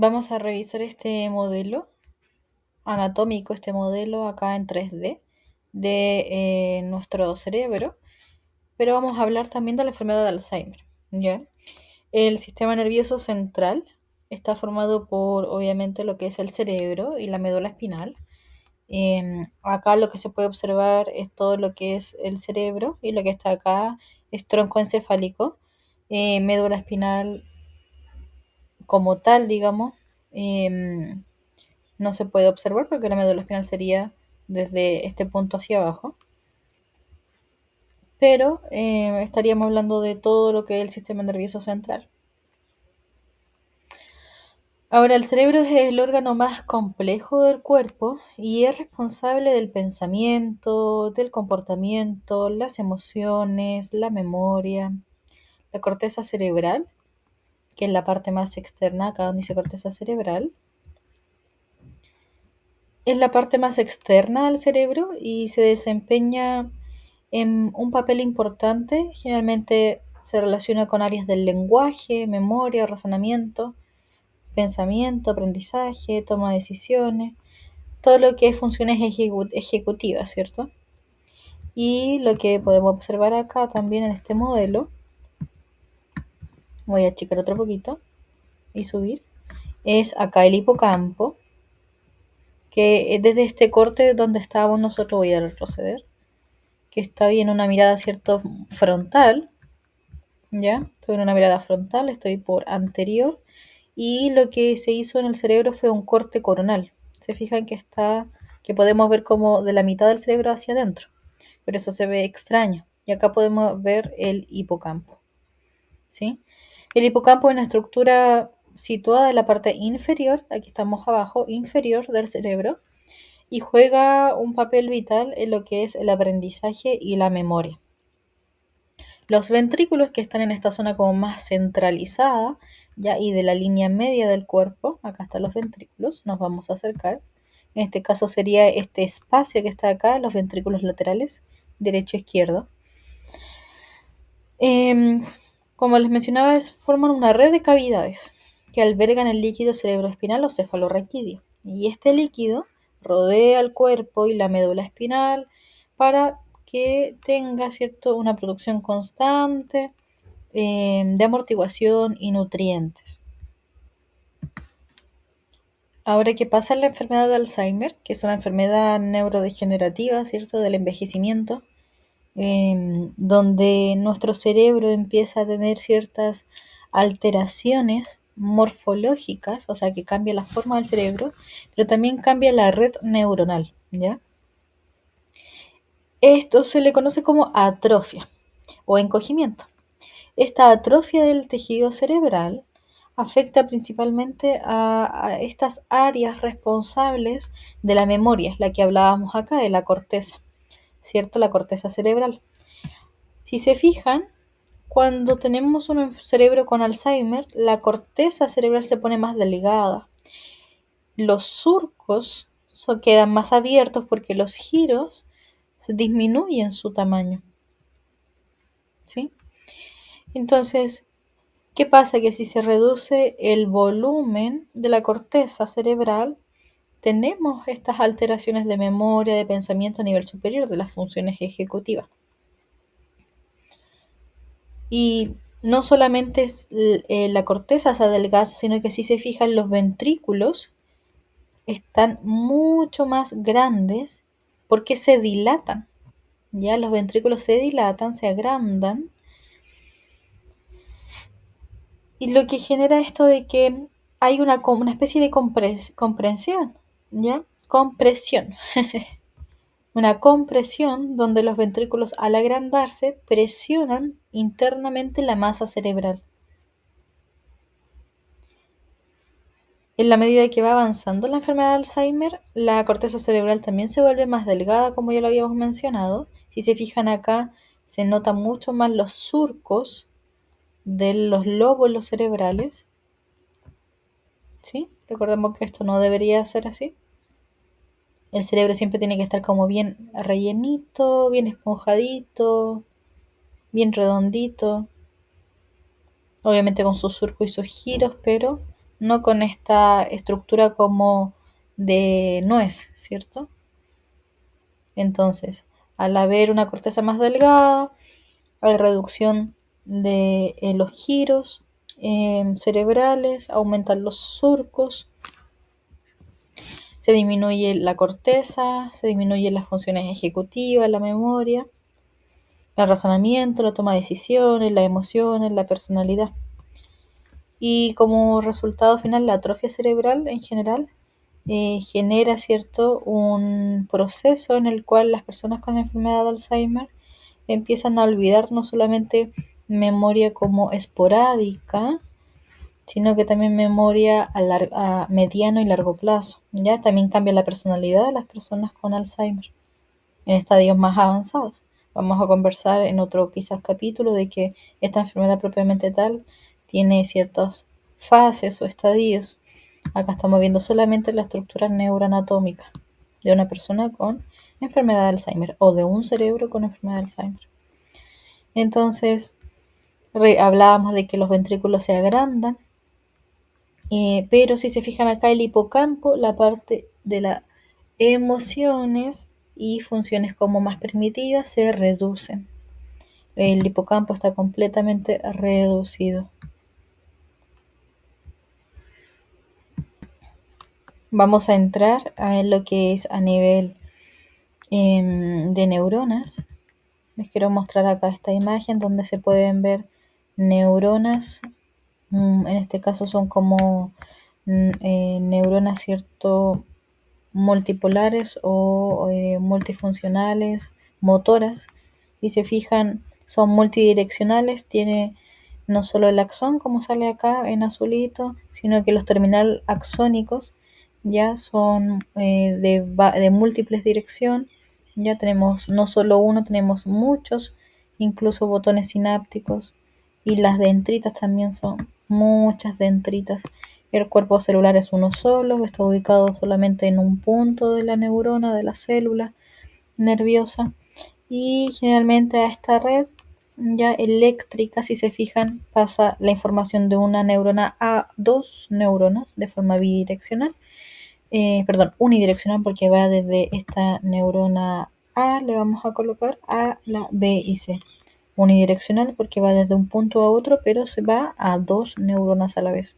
Vamos a revisar este modelo anatómico, este modelo acá en 3D de nuestro cerebro, pero vamos a hablar también de la enfermedad de Alzheimer, ¿ya? El sistema nervioso central está formado por, obviamente, lo que es el cerebro y la médula espinal. Acá lo que se puede observar es todo lo que es el cerebro y lo que está acá es tronco encefálico, médula espinal como tal, digamos. em, no se puede observar porque la médula espinal sería desde este punto hacia abajo, pero estaríamos hablando de todo lo que es el sistema nervioso central. Ahora, el cerebro es el órgano más complejo del cuerpo y es responsable del pensamiento, del comportamiento, las emociones, la memoria. La corteza cerebral, que es la parte más externa, acá donde dice corteza cerebral, es la parte más externa del cerebro y se desempeña en un papel importante. Generalmente se relaciona con áreas del lenguaje, memoria, razonamiento, pensamiento, aprendizaje, toma de decisiones, todo lo que es funciones ejecutivas, ¿cierto? Y lo que podemos observar acá también en este modelo, voy a achicar otro poquito y subir, es acá el hipocampo, que desde este corte donde estábamos nosotros, voy a retroceder, que estoy en una mirada, ¿cierto?, frontal, ¿ya? Estoy en una mirada frontal, estoy por anterior, y lo que se hizo en el cerebro fue un corte coronal. Se fijan que podemos ver como de la mitad del cerebro hacia adentro, pero eso se ve extraño. Y acá podemos ver el hipocampo, ¿sí? El hipocampo es una estructura situada en la parte inferior, aquí estamos abajo, inferior del cerebro, y juega un papel vital en lo que es el aprendizaje y la memoria. Los ventrículos, que están en esta zona como más centralizada, ya, y de la línea media del cuerpo, acá están los ventrículos, nos vamos a acercar. En este caso sería este espacio que está acá, los ventrículos laterales, derecho e izquierdo. Em, Como les mencionaba, forman una red de cavidades que albergan el líquido cerebroespinal o cefalorraquídeo. Y este líquido rodea el cuerpo y la médula espinal para que tenga, ¿cierto?, una producción constante de amortiguación y nutrientes. Ahora, ¿qué pasa en la enfermedad de Alzheimer? Que es una enfermedad neurodegenerativa, ¿cierto?, del envejecimiento, donde nuestro cerebro empieza a tener ciertas alteraciones morfológicas, o sea, que cambia la forma del cerebro, pero también cambia la red neuronal, ¿ya? Esto se le conoce como atrofia o encogimiento. Esta atrofia del tejido cerebral afecta principalmente a estas áreas responsables de la memoria, la que hablábamos acá, de la corteza, ¿cierto? La corteza cerebral. Si se fijan, cuando tenemos un cerebro con Alzheimer, la corteza cerebral se pone más delgada. Los surcos quedan más abiertos porque los giros se disminuyen su tamaño, ¿sí? Entonces, ¿qué pasa? Que si se reduce el volumen de la corteza cerebral, tenemos estas alteraciones de memoria, de pensamiento a nivel superior de las funciones ejecutivas. Y no solamente la corteza se adelgaza, sino que si se fijan, los ventrículos están mucho más grandes porque se dilatan. Ya los ventrículos se dilatan, se agrandan, y lo que genera esto de que hay una especie de comprensión, ¿ya? Compresión. Una compresión donde los ventrículos, al agrandarse, presionan internamente la masa cerebral. En la medida que va avanzando la enfermedad de Alzheimer, la corteza cerebral también se vuelve más delgada, como ya lo habíamos mencionado. Si se fijan acá, se notan mucho más los surcos de los lóbulos cerebrales, ¿sí? Recordemos que esto no debería ser así. El cerebro siempre tiene que estar como bien rellenito, bien esponjadito, bien redondito, obviamente con sus surcos y sus giros, pero no con esta estructura como de nuez, ¿cierto? Entonces, al haber una corteza más delgada, hay reducción de los giros cerebrales, aumentan los surcos, se disminuye la corteza, se disminuyen las funciones ejecutivas, la memoria, el razonamiento, la toma de decisiones, las emociones, la personalidad. Y como resultado final, la atrofia cerebral en general genera, ¿cierto?, un proceso en el cual las personas con la enfermedad de Alzheimer empiezan a olvidar no solamente memoria como esporádica, sino que también memoria a mediano y largo plazo. ¿Ya? También cambia la personalidad de las personas con Alzheimer en estadios más avanzados. Vamos a conversar en otro quizás capítulo de que esta enfermedad propiamente tal tiene ciertas fases o estadios. Acá estamos viendo solamente la estructura neuroanatómica de una persona con enfermedad de Alzheimer o de un cerebro con enfermedad de Alzheimer. Entonces, hablábamos de que los ventrículos se agrandan, pero si se fijan acá el hipocampo, la parte de las emociones y funciones como más primitivas se reducen. El hipocampo está completamente reducido. Vamos a entrar en lo que es a nivel de neuronas. Les quiero mostrar acá esta imagen donde se pueden ver neuronas. En este caso son como neuronas, ¿cierto?, multipolares o multifuncionales, motoras. Si se fijan, son multidireccionales, tiene no solo el axón como sale acá en azulito, sino que los terminal axónicos ya son de múltiples dirección. Ya tenemos no solo uno, tenemos muchos, incluso botones sinápticos, y las dendritas también son muchas dendritas. El cuerpo celular es uno solo, está ubicado solamente en un punto de la neurona, de la célula nerviosa, y generalmente a esta red ya eléctrica, si se fijan, pasa la información de una neurona a dos neuronas de forma bidireccional, unidireccional, porque va desde esta neurona A, le vamos a colocar a la B y C. Unidireccional porque va desde un punto a otro, pero se va a dos neuronas a la vez.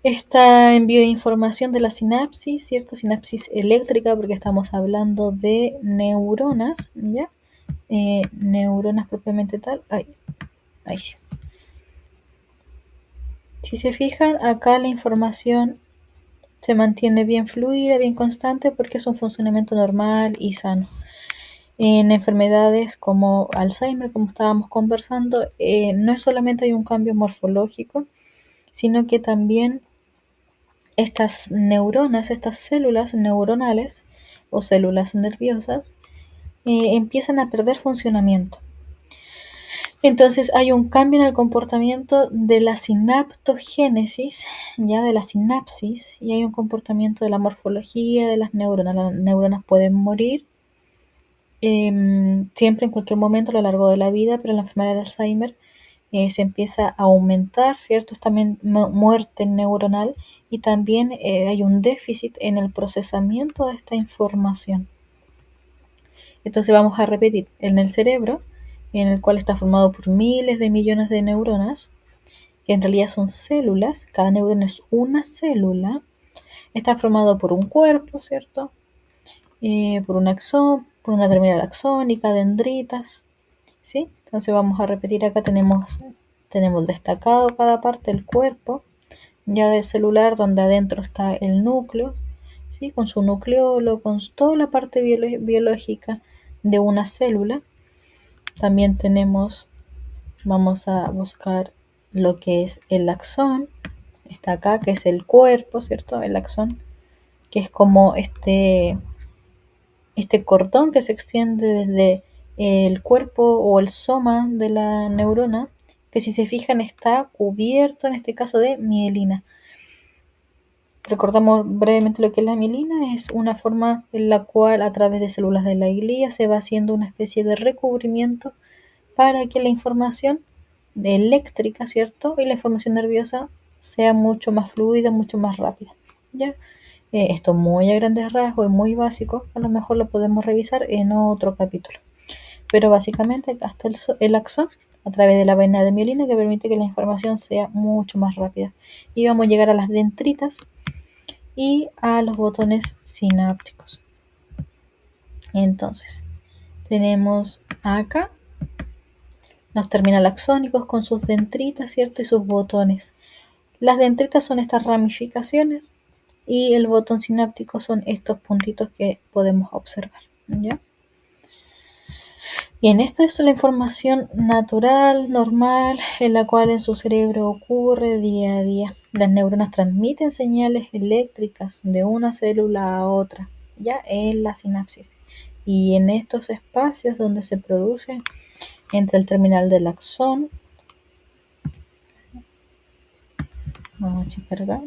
Esta envío de información de la sinapsis, ¿cierto? Sinapsis eléctrica, porque estamos hablando de neuronas, ¿ya? Neuronas propiamente tal. Ahí sí. Si se fijan, acá la información se mantiene bien fluida, bien constante, porque es un funcionamiento normal y sano. En enfermedades como Alzheimer, como estábamos conversando, no es solamente hay un cambio morfológico, sino que también estas neuronas, estas células neuronales o células nerviosas, empiezan a perder funcionamiento. Entonces hay un cambio en el comportamiento de la sinaptogénesis, ya de la sinapsis, y hay un comportamiento de la morfología de las neuronas. Las neuronas pueden morir siempre, en cualquier momento a lo largo de la vida, pero en la enfermedad de Alzheimer se empieza a aumentar, ¿cierto? Es también muerte neuronal, y también hay un déficit en el procesamiento de esta información. Entonces vamos a repetir, en el cerebro, en el cual está formado por miles de millones de neuronas, que en realidad son células, cada neurona es una célula, está formado por un cuerpo, ¿cierto? Por un axón, por una terminal axónica, dendritas, ¿sí? Entonces vamos a repetir acá, tenemos destacado cada parte del cuerpo, ya del celular, donde adentro está el núcleo, ¿sí? Con su nucleolo, con toda la parte biológica de una célula. También vamos a buscar lo que es el axón, está acá, que es el cuerpo, ¿cierto? El axón, que es como este cordón que se extiende desde el cuerpo o el soma de la neurona, que si se fijan está cubierto en este caso de mielina. Recordamos brevemente lo que es la mielina. Es una forma en la cual a través de células de la glía se va haciendo una especie de recubrimiento para que la información eléctrica, ¿cierto? Y la información nerviosa sea mucho más fluida, mucho más rápida, ¿ya? Esto muy a grandes rasgos y muy básico, a lo mejor lo podemos revisar en otro capítulo. Pero básicamente acá está el axón a través de la vaina de mielina que permite que la información sea mucho más rápida. Y vamos a llegar a las dendritas y a los botones sinápticos. Entonces, tenemos acá los terminales axónicos con sus dendritas, ¿cierto? Y sus botones. Las dendritas son estas ramificaciones y el botón sináptico son estos puntitos que podemos observar, ¿ya? Bien, esta es la información natural, normal, en la cual en su cerebro ocurre día a día. Las neuronas transmiten señales eléctricas de una célula a otra, ya en la sinapsis. Y en estos espacios donde se produce entre el terminal del axón, vamos a checar acá,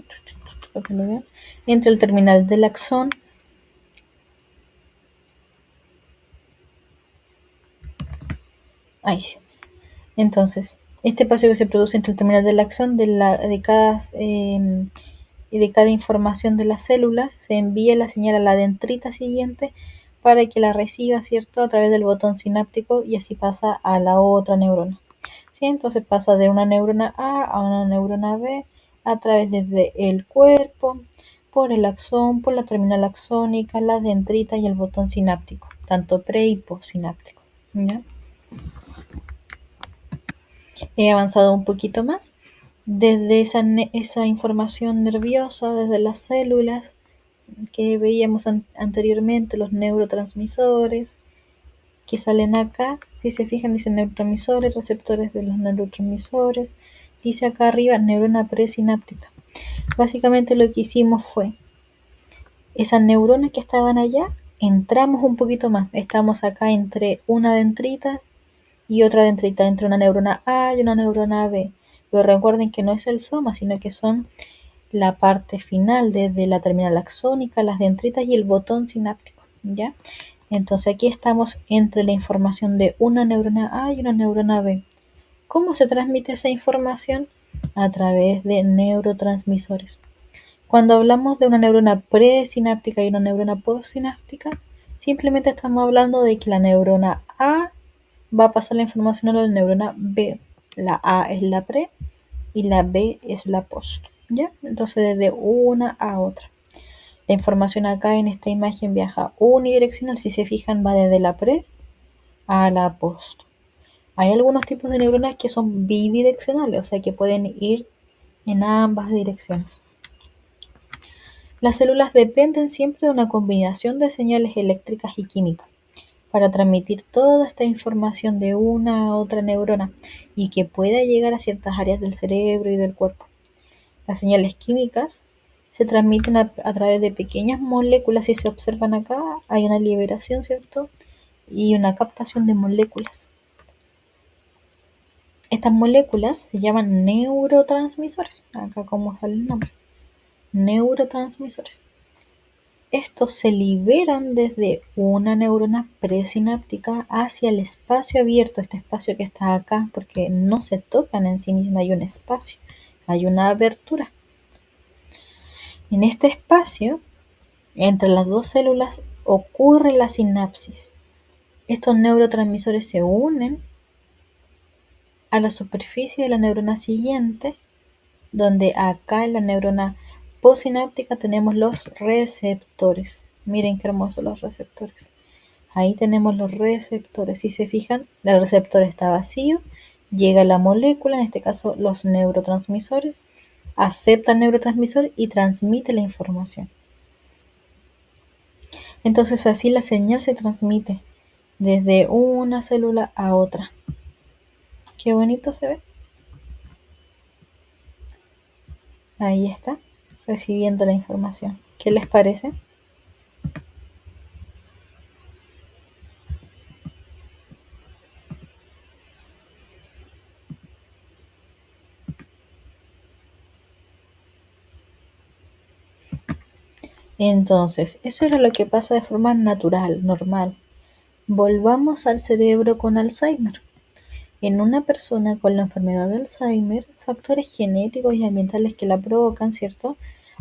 para que lo vean, entre el terminal del axón ahí sí. Entonces, este espacio que se produce entre el terminal del axón de cada información de la célula se envía la señal a la dendrita siguiente para que la reciba, ¿cierto? A través del botón sináptico y así pasa a la otra neurona. ¿Sí? Entonces pasa de una neurona a una neurona B a través desde el cuerpo, por el axón, por la terminal axónica, la dendrita y el botón sináptico, tanto pre y postsináptico, ¿ya? He avanzado un poquito más. Desde esa información nerviosa, desde las células que veíamos anteriormente, los neurotransmisores que salen acá, si se fijan, dicen neurotransmisores, receptores de los neurotransmisores, dice acá arriba neurona presináptica. Básicamente lo que hicimos fue, esas neuronas que estaban allá, entramos un poquito más, estamos acá entre una dendrita y otra dendrita, entre una neurona A y una neurona B. Pero recuerden que no es el soma, sino que son la parte final desde la terminal axónica, las dendritas y el botón sináptico, ¿ya? Entonces aquí estamos entre la información de una neurona A y una neurona B. ¿Cómo se transmite esa información? A través de neurotransmisores. Cuando hablamos de una neurona presináptica y una neurona postsináptica, simplemente estamos hablando de que la neurona A va a pasar la información a la neurona B. La A es la pre y la B es la post, ¿ya? Entonces desde una a otra. La información acá en esta imagen viaja unidireccional, si se fijan va desde la pre a la post. Hay algunos tipos de neuronas que son bidireccionales, o sea que pueden ir en ambas direcciones. Las células dependen siempre de una combinación de señales eléctricas y químicas para transmitir toda esta información de una a otra neurona y que pueda llegar a ciertas áreas del cerebro y del cuerpo. Las señales químicas se transmiten a través de pequeñas moléculas. Si se observan acá, hay una liberación, ¿cierto? Y una captación de moléculas. Estas moléculas se llaman neurotransmisores. Acá como sale el nombre. Neurotransmisores. Estos se liberan desde una neurona presináptica hacia el espacio abierto, este espacio que está acá, porque no se tocan en sí misma, hay un espacio, hay una abertura. En este espacio, entre las dos células, ocurre la sinapsis. Estos neurotransmisores se unen a la superficie de la neurona siguiente, donde acá en la neurona postsináptica tenemos los receptores. Miren qué hermosos los receptores. Ahí tenemos los receptores. Si se fijan, el receptor está vacío, llega la molécula, en este caso los neurotransmisores, acepta el neurotransmisor y transmite la información. Entonces así la señal se transmite desde una célula a otra. Qué bonito se ve. Ahí está, recibiendo la información. ¿Qué les parece? Entonces, eso era lo que pasa de forma natural, normal. Volvamos al cerebro con Alzheimer. En una persona con la enfermedad de Alzheimer, factores genéticos y ambientales que la provocan, ¿cierto?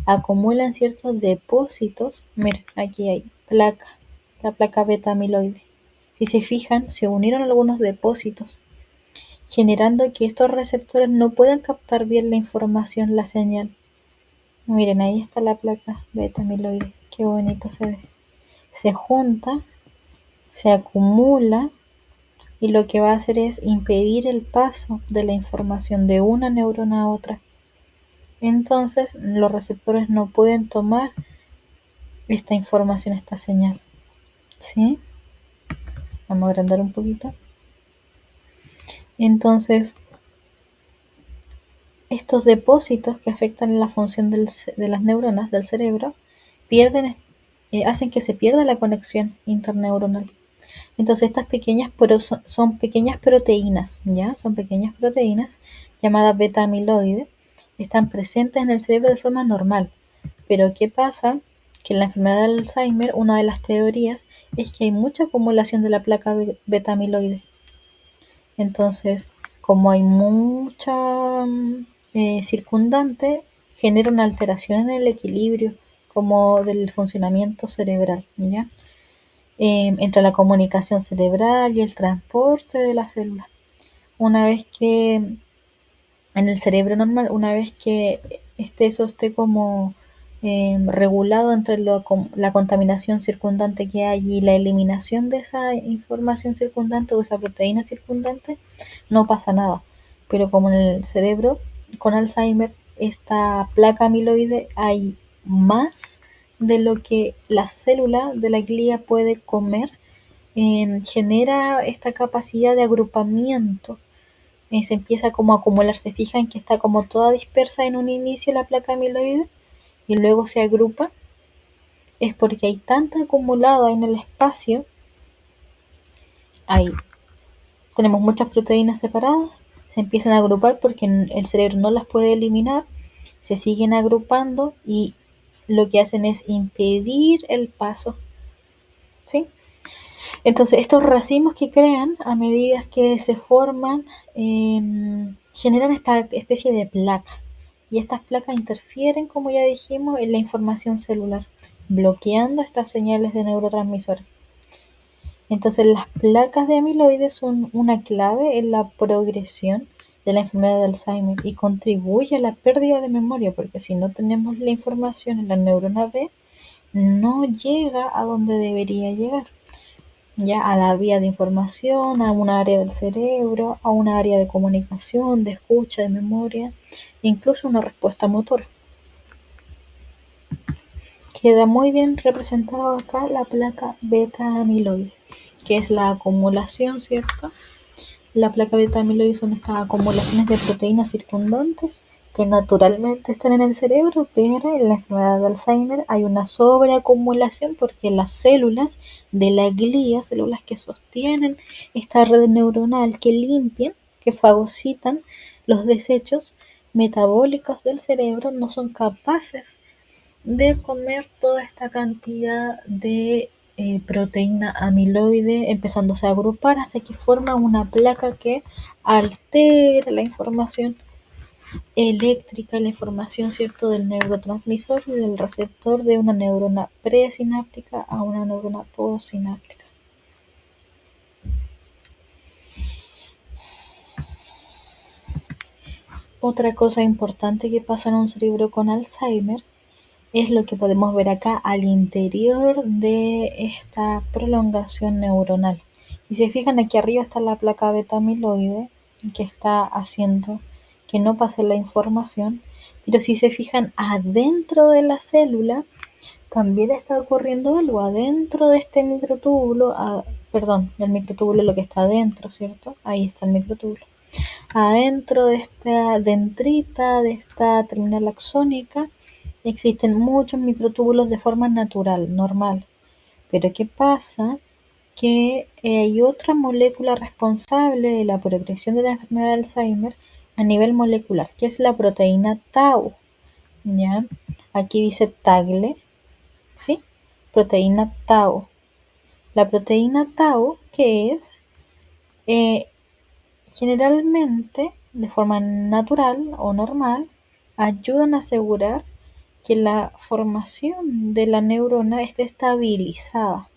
Acumulan ciertos depósitos. Miren, aquí hay la placa beta amiloide. Si se fijan, se unieron algunos depósitos, generando que estos receptores no puedan captar bien la información, la señal. Miren, ahí está la placa beta amiloide. Qué bonita se ve. Se junta, se acumula y lo que va a hacer es impedir el paso de la información de una neurona a otra. Entonces, los receptores no pueden tomar esta información, esta señal. ¿Sí? Vamos a agrandar un poquito. Entonces, estos depósitos que afectan la función de las neuronas del cerebro hacen que se pierda la conexión interneuronal. Entonces estas pequeñas son pequeñas proteínas, ¿ya? Son pequeñas proteínas llamadas beta amiloide, están presentes en el cerebro de forma normal. Pero ¿qué pasa? Que en la enfermedad de Alzheimer, una de las teorías es que hay mucha acumulación de la placa beta amiloide. Entonces, como hay mucha circundante, genera una alteración en el equilibrio como del funcionamiento cerebral, ¿ya? Entre la comunicación cerebral y el transporte de las células. Una vez que en el cerebro normal, una vez que eso esté como regulado entre la contaminación circundante que hay y la eliminación de esa información circundante o esa proteína circundante, no pasa nada. Pero como en el cerebro con Alzheimer, esta placa amiloide hay más de lo que la célula de la glía puede comer, genera esta capacidad de agrupamiento. Se empieza como a acumular. Se fijan que está como toda dispersa en un inicio la placa amiloide y luego se agrupa. Es porque hay tanto acumulado en el espacio. Ahí tenemos muchas proteínas separadas, se empiezan a agrupar porque el cerebro no las puede eliminar, se siguen agrupando y lo que hacen es impedir el paso, ¿sí? Entonces estos racimos que crean a medida que se forman generan esta especie de placa y estas placas interfieren, como ya dijimos, en la información celular, bloqueando estas señales de neurotransmisores. Entonces las placas de amiloides son una clave en la progresión de la enfermedad de Alzheimer y contribuye a la pérdida de memoria, porque si no tenemos la información en la neurona B, no llega a donde debería llegar, ya a la vía de información, a una área del cerebro, a una área de comunicación, de escucha, de memoria, incluso una respuesta motora. Queda muy bien representado acá la placa beta amiloide, que es la acumulación, ¿cierto? La placa beta amiloide son estas acumulaciones de proteínas circundantes que naturalmente están en el cerebro, pero en la enfermedad de Alzheimer hay una sobreacumulación porque las células de la glía, células que sostienen esta red neuronal, que limpian, que fagocitan los desechos metabólicos del cerebro, no son capaces de comer toda esta cantidad de proteína amiloide, empezándose a agrupar hasta que forma una placa que altera la información eléctrica, la información, ¿cierto?, del neurotransmisor y del receptor de una neurona presináptica a una neurona postsináptica. Otra cosa importante que pasa en un cerebro con Alzheimer es lo que podemos ver acá al interior de esta prolongación neuronal. Y si se fijan, aquí arriba está la placa beta amiloide que está haciendo que no pase la información, pero si se fijan adentro de la célula también está ocurriendo algo adentro de este microtúbulo, perdón, el microtúbulo es lo que está adentro, ¿cierto? Ahí está el microtúbulo. Adentro de esta dendrita, de esta terminal axónica, existen muchos microtúbulos de forma natural, normal. Pero ¿qué pasa? Que hay otra molécula responsable de la progresión de la enfermedad de Alzheimer a nivel molecular, que es la proteína tau. ¿Ya? Aquí dice tagle, ¿sí? Proteína tau. La proteína tau, ¿qué es? generalmente, de forma natural o normal, ayudan a asegurar que la formación de la neurona esté estabilizada.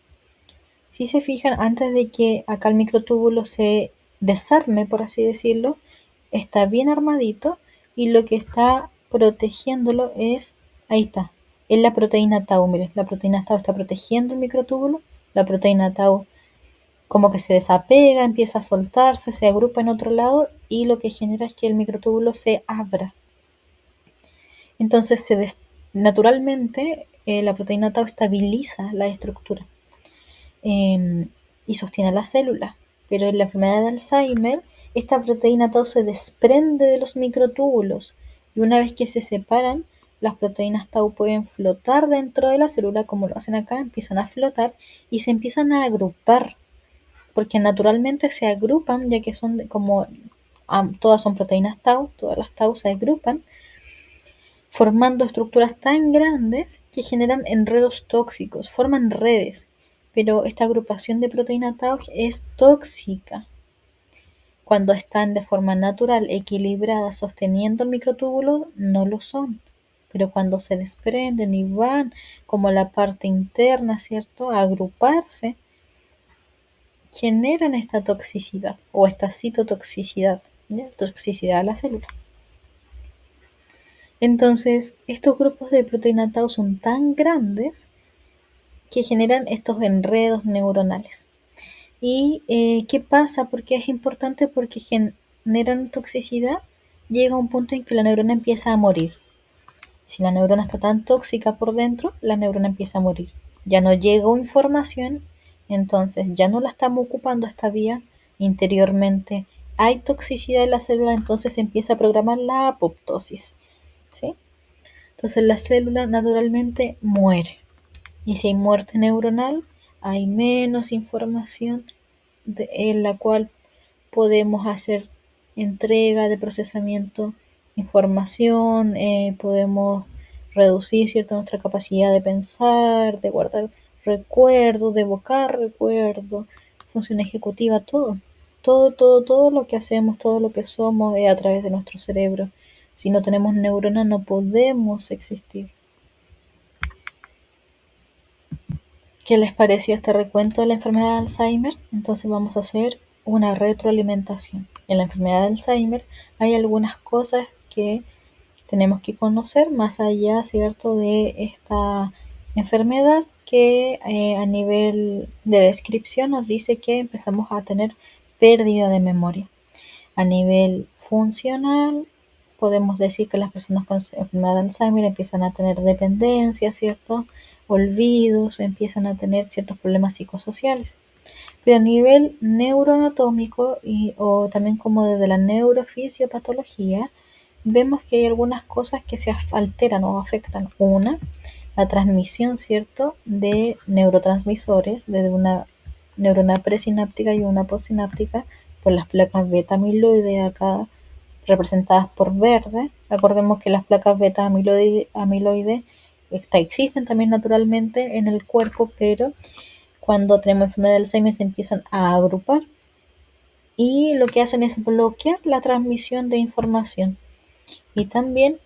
Si se fijan, antes de que acá el microtúbulo se desarme, por así decirlo, está bien armadito y lo que está protegiéndolo es, ahí está, es la proteína tau. Miren, la proteína tau está protegiendo el microtúbulo, la proteína tau como que se desapega, empieza a soltarse, se agrupa en otro lado y lo que genera es que el microtúbulo se abra. Entonces, naturalmente, la proteína tau estabiliza la estructura y sostiene la célula. Pero en la enfermedad de Alzheimer, esta proteína tau se desprende de los microtúbulos y una vez que se separan, las proteínas tau pueden flotar dentro de la célula, como lo hacen acá, empiezan a flotar y se empiezan a agrupar, porque naturalmente se agrupan, ya que son como todas son proteínas tau, todas las tau se agrupan, formando estructuras tan grandes que generan enredos tóxicos, forman redes, pero esta agrupación de proteína tau es tóxica. Cuando están de forma natural, equilibrada, sosteniendo el microtúbulo, no lo son. Pero cuando se desprenden y van como a la parte interna, ¿cierto?, a agruparse, generan esta toxicidad o esta citotoxicidad, ¿ya? Toxicidad a la célula. Entonces, estos grupos de proteína tau son tan grandes que generan estos enredos neuronales. ¿Y qué pasa? Porque es importante, porque generan toxicidad. Llega un punto en que la neurona empieza a morir. Si la neurona está tan tóxica por dentro, la neurona empieza a morir. Ya no llegó información, entonces ya no la estamos ocupando esta vía interiormente. Hay toxicidad en la célula, entonces se empieza a programar la apoptosis, ¿sí? Entonces la célula naturalmente muere. Y si hay muerte neuronal, hay menos información en la cual podemos hacer entrega de procesamiento de información, podemos reducir, ¿cierto?, nuestra capacidad de pensar, de guardar recuerdos, de evocar recuerdos, función ejecutiva, todo. Todo lo que hacemos, todo lo que somos es a través de nuestro cerebro. Si no tenemos neuronas no podemos existir. ¿Qué les pareció este recuento de la enfermedad de Alzheimer? Entonces vamos a hacer una retroalimentación. En la enfermedad de Alzheimer hay algunas cosas que tenemos que conocer más allá, ¿cierto?, de esta enfermedad que a nivel de descripción nos dice que empezamos a tener pérdida de memoria. A nivel funcional, podemos decir que las personas con enfermedad de Alzheimer empiezan a tener dependencia, ¿cierto?, olvidos, empiezan a tener ciertos problemas psicosociales. Pero a nivel neuroanatómico o también como desde la neurofisiopatología, vemos que hay algunas cosas que se alteran o afectan. Una, la transmisión, ¿cierto?, de neurotransmisores desde una neurona presináptica y una postsináptica por las placas beta amiloide, acá representadas por verde. Recordemos que las placas beta amiloide existen también naturalmente en el cuerpo, pero cuando tenemos enfermedad de Alzheimer se empiezan a agrupar y lo que hacen es bloquear la transmisión de información. Y también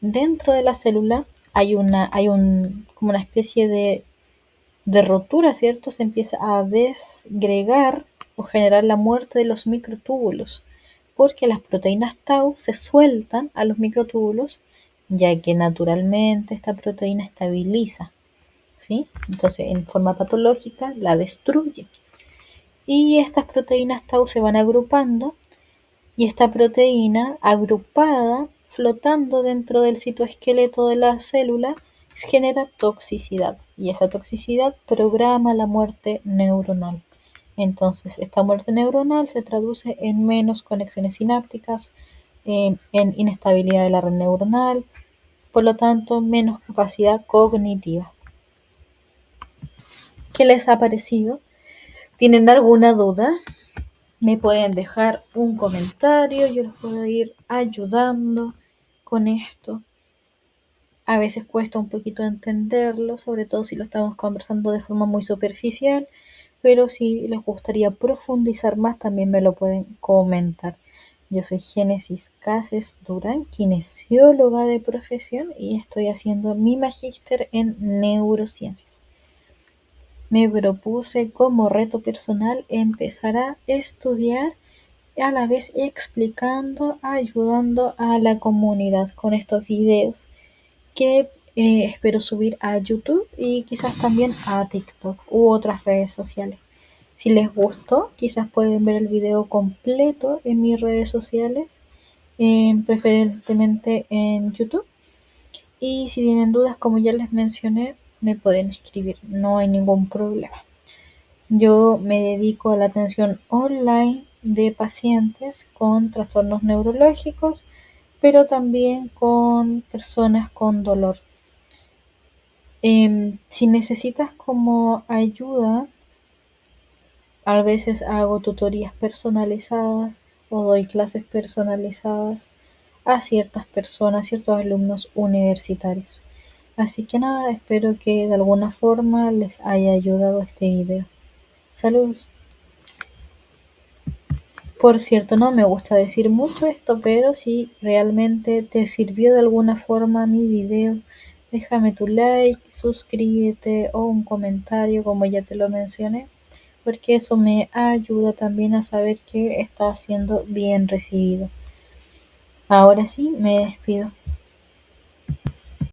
dentro de la célula hay como una especie de rotura, ¿cierto? Se empieza a desgregar o generar la muerte de los microtúbulos, porque las proteínas tau se sueltan a los microtúbulos, ya que naturalmente esta proteína estabiliza, ¿sí? Entonces, en forma patológica la destruye. Y estas proteínas tau se van agrupando, y esta proteína agrupada, flotando dentro del citoesqueleto de la célula, genera toxicidad. Y esa toxicidad programa la muerte neuronal. Entonces, esta muerte neuronal se traduce en menos conexiones sinápticas, en inestabilidad de la red neuronal, por lo tanto, menos capacidad cognitiva. ¿Qué les ha parecido? ¿Tienen alguna duda? Me pueden dejar un comentario, yo los puedo ir ayudando con esto. A veces cuesta un poquito entenderlo, sobre todo si lo estamos conversando de forma muy superficial, pero si les gustaría profundizar más también me lo pueden comentar. Yo soy Génesis Cases Durán, kinesióloga de profesión y estoy haciendo mi magíster en neurociencias. Me propuse como reto personal empezar a estudiar a la vez explicando, ayudando a la comunidad con estos videos que espero subir a YouTube y quizás también a TikTok u otras redes sociales. Si les gustó, quizás pueden ver el video completo en mis redes sociales, preferentemente en YouTube. Y si tienen dudas, como ya les mencioné, me pueden escribir, no hay ningún problema. Yo me dedico a la atención online de pacientes con trastornos neurológicos, pero también con personas con dolor. Si necesitas como ayuda, a veces hago tutorías personalizadas o doy clases personalizadas a ciertas personas, ciertos alumnos universitarios. Así que nada, espero que de alguna forma les haya ayudado este video. Saludos. Por cierto, no me gusta decir mucho esto, pero si realmente te sirvió de alguna forma mi video, déjame tu like, suscríbete o un comentario como ya te lo mencioné, porque eso me ayuda también a saber que está siendo bien recibido. Ahora sí, me despido.